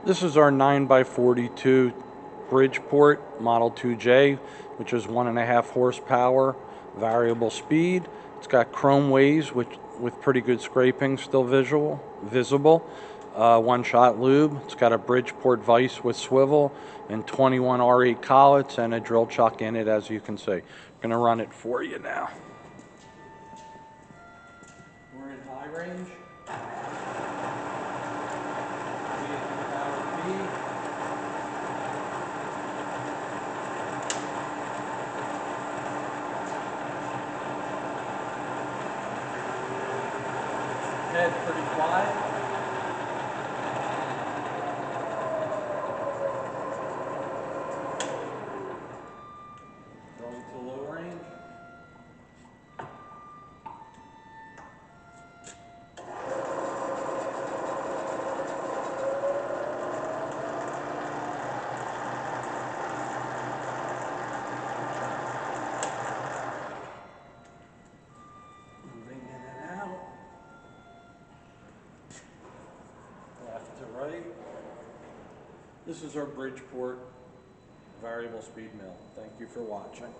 This is our 9x42 Bridgeport Model 2J, which is 1.5 horsepower, variable speed. It's got chrome ways with pretty good scraping still visible. One-shot lube. It's got a Bridgeport vise with swivel and 21 R8 collets and a drill chuck in it, as you can see. I'm going to run it for you now. We're in high range. Head pretty quiet. Going to low range. Moving in and out. Left to right. This is our Bridgeport variable speed mill. Thank you for watching.